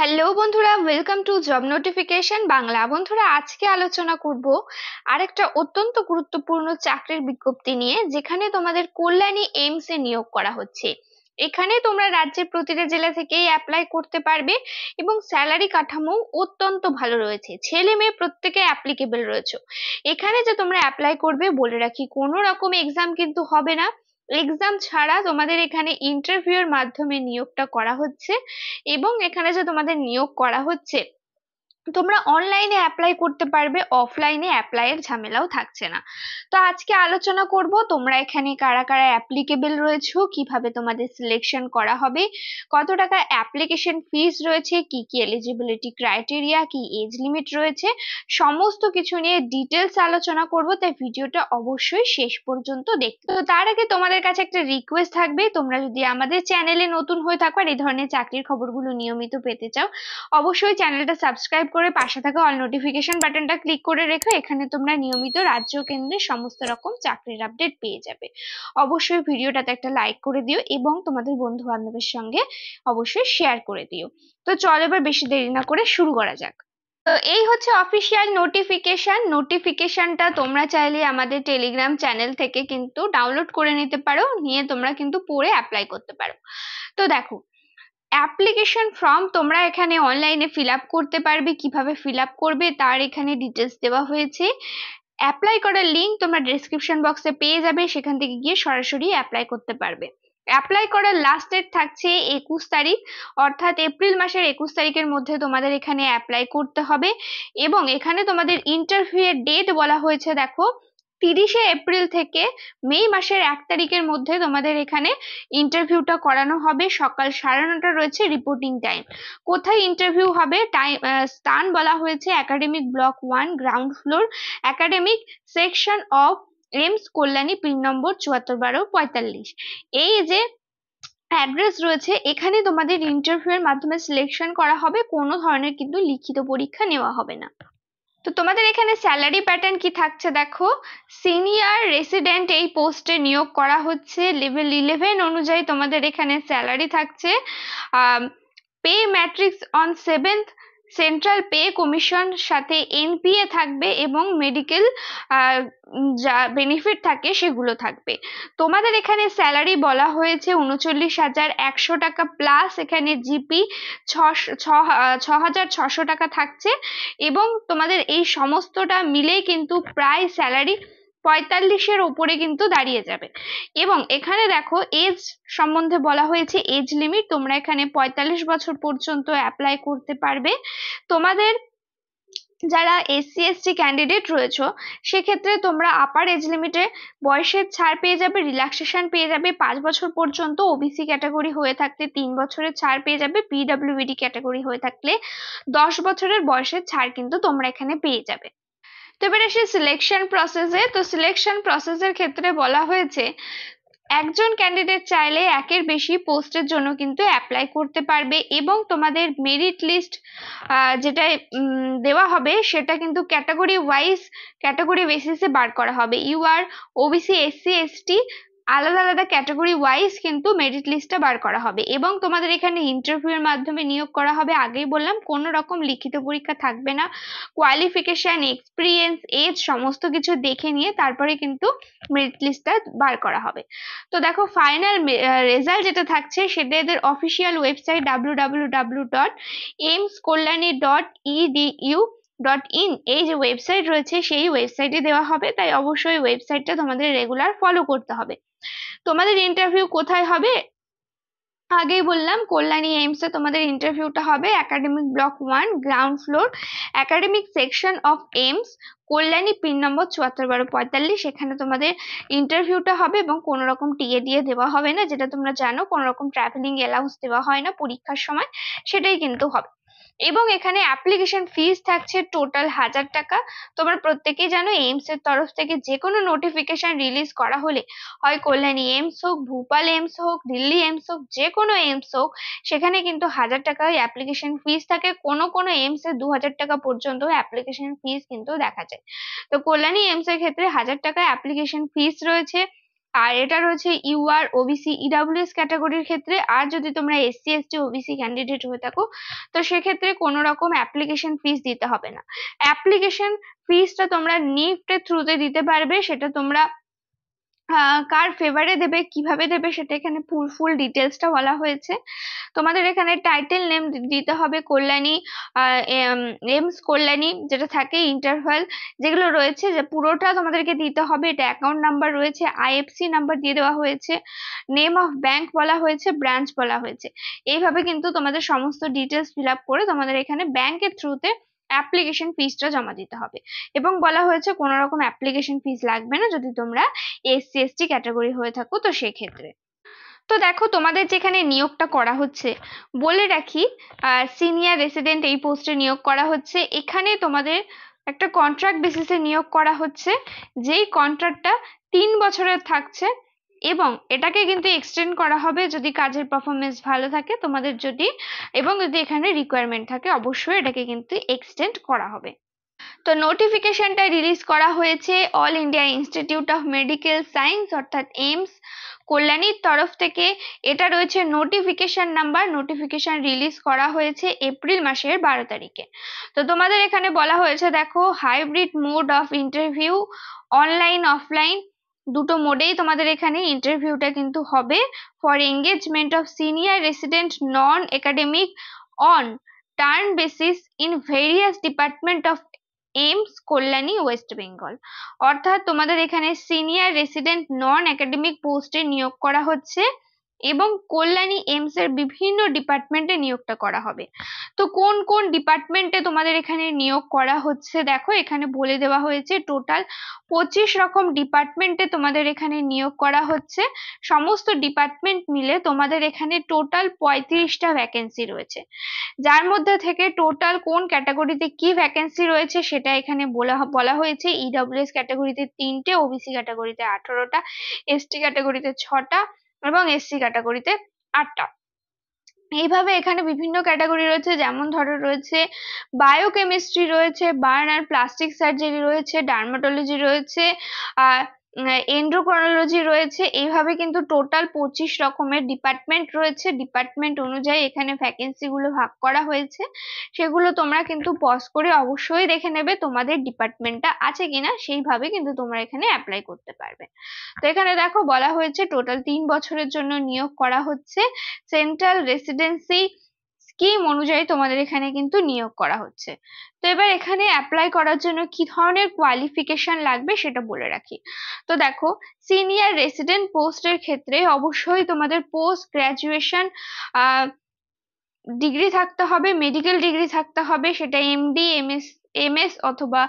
Hello বন্ধুরা, welcome to job notification Bangla. বন্ধুরা, আজকে আলোচনা করব আরেকটা অত্যন্ত গুরুত্বপূর্ণ চাকরির বিজ্ঞপ্তি নিয়ে, যেখানে তোমাদের কল্যাণী এইমস এ নিয়োগ করা হচ্ছে। এখানে তোমরা রাজ্যের প্রতিটা জেলা থেকেই অ্যাপ্লাই করতে পারবে এবং স্যালারি কাঠামো অত্যন্ত ভালো রয়েছে। ছেলে মেয়ে প্রত্যেকে অ্যাপ্লিকেবল রয়েছে। এখানে যে তোমরা অ্যাপ্লাই করবে, বলে রাখি, কোনো রকম এক্সাম কিন্তু হবে না। এক্সাম ছাড়া তোমাদের এখানে ইন্টারভিউ এর মাধ্যমে নিয়োগটা করা হচ্ছে। এবং এখানে যে তোমাদের নিয়োগ করা হচ্ছে, তোমরা অনলাইনে অ্যাপ্লাই করতে পারবে, অফলাইনে অ্যাপ্লাইয়ের ঝামেলাও থাকছে না। তো আজকে আলোচনা করব তোমরা এখানে কারা কারা অ্যাপ্লিকেবল রয়েছো, কিভাবে তোমাদের সিলেকশন করা হবে, কত টাকা অ্যাপ্লিকেশন ফিস রয়েছে, কি কি এলিজিবিলিটি ক্রাইটেরিয়া, কি এজ লিমিট রয়েছে, সমস্ত কিছু নিয়ে ডিটেলস আলোচনা করব। তাই ভিডিওটা অবশ্যই শেষ পর্যন্ত দেখতে। তো তার আগে তোমাদের কাছে একটা রিকোয়েস্ট থাকবে, তোমরা যদি আমাদের চ্যানেলে নতুন হয়ে থাকো আর এই ধরনের চাকরির খবরগুলো নিয়মিত পেতে চাও, অবশ্যই চ্যানেলটা সাবস্ক্রাইব করে পাশে থাকা অল নোটিফিকেশন বাটনটা ক্লিক করে রেখো। এখানে তোমরা নিয়মিত রাজ্য কেন্দ্রের সমস্ত রকম চাকরির আপডেট পেয়ে যাবে। অবশ্যই ভিডিওটাতে একটা লাইক করে দিও এবং তোমাদের বন্ধু বান্ধবের সঙ্গে অবশ্যই শেয়ার করে দিও। তো চলো এবার বেশি দেরি না করে শুরু করা যাক। তো এই হচ্ছে অফিসিয়াল নোটিফিকেশনটা তোমরা চাইলে আমাদের টেলিগ্রাম চ্যানেল থেকে কিন্তু ডাউনলোড করে নিতে পারো, নিয়ে তোমরা কিন্তু পড়ে অ্যাপ্লাই করতে পারো। তো দেখো, অ্যাপ্লিকেশন ফর্ম তোমরা এখানে অনলাইনে ফিল আপ করতে পারবে। কিভাবে ফিল আপ করবে তার এখানে ডিটেলস দেওয়া হয়েছে। অ্যাপ্লাই করার লিঙ্ক তোমরা ডেসক্রিপশন বক্সে পেয়ে যাবে, সেখান থেকে গিয়ে সরাসরি অ্যাপ্লাই করতে পারবে। অ্যাপ্লাই করার লাস্ট ডেট থাকছে 21 তারিখ, অর্থাৎ এপ্রিল মাসের 21 তারিখের মধ্যে তোমাদের এখানে অ্যাপ্লাই করতে হবে। এবং এখানে তোমাদের ইন্টারভিউ এর ডেট বলা হয়েছে, দেখো, 30শে এপ্রিল থেকে মে মাসের 1 তারিখের মধ্যে তোমাদের এখানে ইন্টারভিউটা করানো হবে। সকাল 9:30 রয়েছে রিপোর্টিং টাইম। কোথায় ইন্টারভিউ হবে, স্থান বলা হয়েছে academic block 1, ground floor, academic section of AIIMS, Kalyani, pin number 741245। এই যে অ্যাড্রেস রয়েছে, এখানে তোমাদের ইন্টারভিউ এর মাধ্যমে সিলেকশন করা হবে। কোনো ধরনের কিন্তু লিখিত পরীক্ষা নেওয়া হবে না। তো তোমাদের এখানে স্যালারি প্যাটার্ন কি থাকছে দেখো। সিনিয়র রেসিডেন্ট এই পোস্টে নিয়োগ করা হচ্ছে। লেভেল 11 অনুযায়ী তোমাদের এখানে স্যালারি থাকছে। Pay matrix on 7th, central pay commission, সাথে এনপিএ থাকবে এবং মেডিকেল যা বেনিফিট থাকে সেগুলো থাকবে। তোমাদের এখানে স্যালারি বলা হয়েছে 39,100 টাকা, প্লাস এখানে জিপি 6,600 টাকা থাকছে। এবং তোমাদের এই সমস্তটা মিলেই কিন্তু প্রায় স্যালারি 45-এর উপরে কিন্তু দাঁড়িয়ে যাবে। এবং এখানে দেখো, এজ সম্বন্ধে বলা হয়েছে এজ লিমিট, তোমরা এখানে 45 বছর পর্যন্ত অ্যাপ্লাই করতে পারবে। তোমাদের যারা এসসি এসটি ক্যান্ডিডেট রয়েছে, সেক্ষেত্রে তোমরা আপার এজ লিমিটে বয়সের ছাড় পেয়ে যাবে, রিল্যাক্সেশন পেয়ে যাবে 5 বছর পর্যন্ত। ওবিসি ক্যাটাগরি হয়ে থাকলে 3 বছরের ছাড় পেয়ে যাবে। পিডব্লিউডি ক্যাটাগরি হয়ে থাকলে 10 বছরের বয়সের ছাড় কিন্তু তোমরা এখানে পেয়ে যাবে। তো এবার আসি সিলেকশন প্রসেসে। তো সিলেকশন প্রসেসের ক্ষেত্রে বলা হয়েছে, একজন ক্যান্ডিডেট চাইলে একের বেশি পোস্টের জন্য কিন্তু অ্যাপ্লাই করতে পারবে। এবং তোমাদের মেরিট লিস্ট যেটা দেওয়া হবে, সেটা কিন্তু ক্যাটাগরি বেসিসে বার করা হবে। ইউআর, ওবিসি, এসসি, এসটি, আলাদা আলাদা ক্যাটাগরি ওয়াইজ কিন্তু মেরিট লিস্টটা বার করা হবে। এবং তোমাদের এখানে ইন্টারভিউ এর মাধ্যমে নিয়োগ করা হবে। আগেই বললাম, কোনো রকম লিখিত পরীক্ষা থাকবে না। কোয়ালিফিকেশন, এক্সপিরিয়েন্স, এজ সমস্ত কিছু দেখে নিয়ে তারপরে কিন্তু মেরিট লিস্টটা বার করা হবে। তো দেখো, ফাইনাল রেজাল্ট যেটা থাকছে সেটা এদের অফিসিয়াল ওয়েবসাইট www.aimskolani.edu.in, এই যে ওয়েবসাইট রয়েছে সেই ওয়েবসাইটে দেওয়া হবে। তাই অবশ্যই ওয়েবসাইটটা তোমাদের রেগুলার ফলো করতে হবে। তোমাদের ইন্টারভিউ কোথায় হবে, আগেই বললাম, কল্যাণী এইমস এ তোমাদের ইন্টারভিউটা হবে। Academic block 1, ground floor, academic section of AIIMS, Kalyani, pin number 741245। এখানে তোমাদের ইন্টারভিউটা হবে এবং কোনো রকম টিএ দিয়ে দেওয়া হবে না, যেটা তোমরা জানো, কোনো রকম ট্রাভেলিং অ্যালাউন্স দেওয়া হয় না পরীক্ষার সময়, সেটাই কিন্তু হবে। এবং এখানে অ্যাপ্লিকেশন ফিস থাকছে টোটাল 1000 টাকা। তোমরা প্রত্যেকেই জানো, এইমস এর তরফ থেকে যে কোনো নোটিফিকেশন রিলিজ করা হলে, হয় কল্যাণী এইমস হোক, ভূপাল এইমস হোক, দিল্লি এইমস হোক, যে কোনো এইমস হোক, সেখানে কিন্তু 1000 টাকা অ্যাপ্লিকেশন ফিস থাকে। কোনো কোনো এইমস এ 2000 টাকা পর্যন্ত অ্যাপ্লিকেশন ফিস কিন্তু দেখা যায়। তো কল্যাণী এইমস এর ক্ষেত্রে 1000 টাকা অ্যাপ্লিকেশন ফিস রয়েছে। আর এটা রয়েছে ইউআর, ওবিসি, ইডাব্লিউএস ক্যাটাগরির ক্ষেত্রে। আর যদি তোমরা এসসি এসটি ওবিসি ক্যান্ডিডেট হয়ে থাকো তো সেক্ষেত্রে কোনো রকম অ্যাপ্লিকেশন ফিস দিতে হবে না। অ্যাপ্লিকেশন ফিসটা তোমরা নিফটের থ্রুতে দিতে পারবে, সেটা তোমরা কার ফেভারে দেবে, কিভাবে দেবে, সেটা এখানে ফুল ডিটেলসটা বলা হয়েছে। তোমাদের এখানে টাইটেল নেম দিতে হবে কল্যাণী, এমস কল্যাণী যেটা থাকে, ইন্টারভাল যেগুলো রয়েছে যে পুরোটা তোমাদেরকে দিতে হবে। এটা অ্যাকাউন্ট নাম্বার রয়েছে, আইএফসি নাম্বার দিয়ে দেওয়া হয়েছে, নেম অফ ব্যাংক বলা হয়েছে, ব্রাঞ্চ বলা হয়েছে। এইভাবে কিন্তু তোমাদের সমস্ত ডিটেলস ফিল আপ করে তোমাদের এখানে ব্যাংকের থ্রুতে অ্যাপ্লিকেশন ফিসটা জমা দিতে হবে। এবং বলা হয়েছে কোনো রকম অ্যাপ্লিকেশন ফিস লাগবে না যদি তোমরা এসসি এসটি ক্যাটাগরি হয়ে থাকো তো সেক্ষেত্রে। তো দেখো তোমাদের যেখানে নিয়োগটা করা হচ্ছে, বলে রাখি সিনিয়র রেসিডেন্ট এই পোস্টে নিয়োগ করা হচ্ছে। এখানে তোমাদের একটা কন্ট্রাক্ট বেসিসে নিয়োগ করা হচ্ছে, যেই কন্ট্রাক্টটা 3 বছরের থাকছে এবং এটাকে কিন্তু এক্সটেন্ড করা হবে যদি কাজের পারফরমেন্স ভালো থাকে তোমাদের, যদি এবং যদি এখানে রিকোয়ারমেন্ট থাকে অবশ্যই এটাকে কিন্তু এক্সটেন্ড করা হবে। তো নোটিফিকেশনটা রিলিজ করা হয়েছে all India institute of medical science অর্থাৎ এইমস কল্যাণীর তরফ থেকে। এটা রয়েছে নোটিফিকেশন নাম্বার, নোটিফিকেশন রিলিজ করা হয়েছে এপ্রিল মাসের 12 তারিখে। তো তোমাদের এখানে বলা হয়েছে দেখো, hybrid mode of interview, online offline দুটো মোডেই তোমাদের এখানে ইন্টারভিউটা কিন্তু হবে। For engagement of senior resident non academic on turn basis in various department of AIIMS Kalyani West Bengal. অর্থাৎ তোমাদের এখানে সিনিয়র রেসিডেন্ট নন একাডেমিক পোস্টে নিয়োগ করা হচ্ছে এবং কল্যাণী এইমস এর বিভিন্ন ডিপার্টমেন্টে নিয়োগটা করা হবে। তো কোন কোন ডিপার্টমেন্টে তোমাদের এখানে নিয়োগ করা হচ্ছে দেখো এখানে বলে দেওয়া হয়েছে। টোটাল 25 রকম ডিপার্টমেন্টে তোমাদের এখানে নিয়োগ করা হচ্ছে। সমস্ত ডিপার্টমেন্ট মিলে তোমাদের এখানে টোটাল 35টা ভ্যাকেন্সি রয়েছে, যার মধ্যে থেকে টোটাল কোন ক্যাটাগরিতে কি ভ্যাকেন্সি রয়েছে সেটা এখানে বলা হয়েছে। ইডব্লিউএস ক্যাটাগরিতে 3টে, ওবিসি ক্যাটাগরিতে 18টা, এসটি ক্যাটাগরিতে 6টা এবং এসসি ক্যাটাগরিতে 8টা। এইভাবে এখানে বিভিন্ন ক্যাটাগরি রয়েছে, যেমন ধরো রয়েছে বায়োকেমিস্ট্রি রয়েছে, বার্ন আর প্লাস্টিক সার্জারি রয়েছে, ডার্মাটোলজি রয়েছে, আর এন্ডোক্রোনোলজি রয়েছে। এইভাবে কিন্তু টোটাল 25 রকমের ডিপার্টমেন্ট রয়েছে। ডিপার্টমেন্ট অনুযায়ী এখানে ভ্যাকেন্সি গুলো ভাগ করা হয়েছে, সেগুলো তোমরা কিন্তু পজ করে অবশ্যই দেখে নেবে তোমাদের ডিপার্টমেন্টটা আছে কিনা, সেইভাবে কিন্তু তোমরা এখানে অ্যাপ্লাই করতে পারবে। তো এখানে দেখো বলা হয়েছে টোটাল 3 বছরের জন্য নিয়োগ করা হচ্ছে। সেন্ট্রাল রেসিডেন্সি স্কিম অনুযায়ী তোমাদের এখানে কিন্তু নিয়োগ করা হচ্ছে। তো এবার এখানে অ্যাপ্লাই করার জন্য কি ধরনের কোয়ালিফিকেশন লাগবে সেটা বলে রাখি। তো দেখো, সিনিয়র রেসিডেন্ট পোস্টের ক্ষেত্রে অবশ্যই তোমাদের পোস্ট গ্রাজুয়েশন ডিগ্রি থাকতে হবে, মেডিকেল ডিগ্রি থাকতে হবে, সেটা এমডি, এমএস অথবা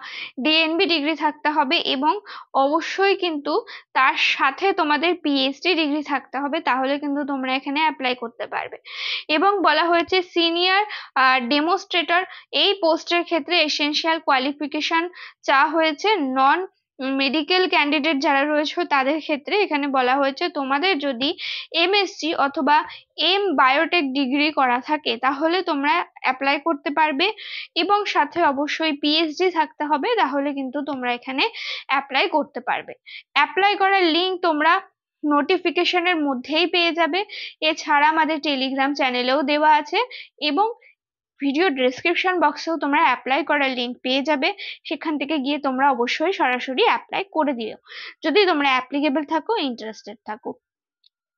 ডিএনবি ডিগ্রি থাকতে হবে এবং অবশ্যই কিন্তু তার সাথে তোমাদের পিএইচডি ডিগ্রি থাকতে হবে, তাহলে কিন্তু তোমরা এখানে অ্যাপ্লাই করতে পারবে। এবং বলা হয়েছে সিনিয়র ডেমোস্ট্রেটর এই পোস্টের ক্ষেত্রে এসেনশিয়াল কোয়ালিফিকেশন চাওয়া হয়েছে। নন মেডিকেল ক্যান্ডিডেট যারা রয়েছে তাদের ক্ষেত্রে এখানে বলা হয়েছে তোমাদের যদি এমএসসি অথবা বায়োটেক ডিগ্রি করা থাকে তাহলে তোমরা অ্যাপ্লাই করতে পারবে এবং সাথে অবশ্যই পিএইচডি থাকতে হবে, তাহলে কিন্তু তোমরা এখানে অ্যাপ্লাই করতে পারবে। অ্যাপ্লাই করার লিঙ্ক তোমরা নোটিফিকেশনের মধ্যেই পেয়ে যাবে। এছাড়া আমাদের টেলিগ্রাম চ্যানেলেও দেওয়া আছে এবং ভিডিও ডেসক্রিপশন বক্সেও তোমরা অ্যাপ্লাই করার লিঙ্ক পেয়ে যাবে। সেখান থেকে গিয়ে তোমরা অবশ্যই সরাসরি অ্যাপ্লাই করে দিও যদি তোমরা অ্যাপ্লিকেবল থাকো, ইন্টারেস্টেড থাকো।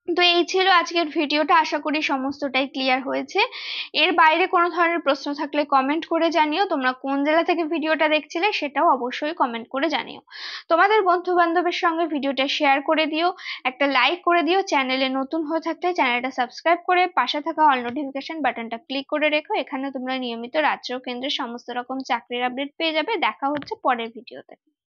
তো এই ছিল আজকের ভিডিওটা, আশা করি সমস্তটাই ক্লিয়ার হয়েছে। এর বাইরে কোনো ধরনের প্রশ্ন থাকলে কমেন্ট করে জানিও। তোমরা কোন জেলা থেকে ভিডিওটা দেখছিলে সেটাও অবশ্যই কমেন্ট করে জানিও। তোমাদের বন্ধু বান্ধবের সঙ্গে ভিডিওটা শেয়ার করে দিও, একটা লাইক করে দিও। চ্যানেলে নতুন হয়ে থাকলে চ্যানেলটা সাবস্ক্রাইব করে পাশে থাকা অল নোটিফিকেশন বাটনটা ক্লিক করে রেখো। এখানে তোমরা নিয়মিত রাজ্য ও কেন্দ্রের সমস্ত রকম চাকরির আপডেট পেয়ে যাবে। দেখা হচ্ছে পরের ভিডিওতে।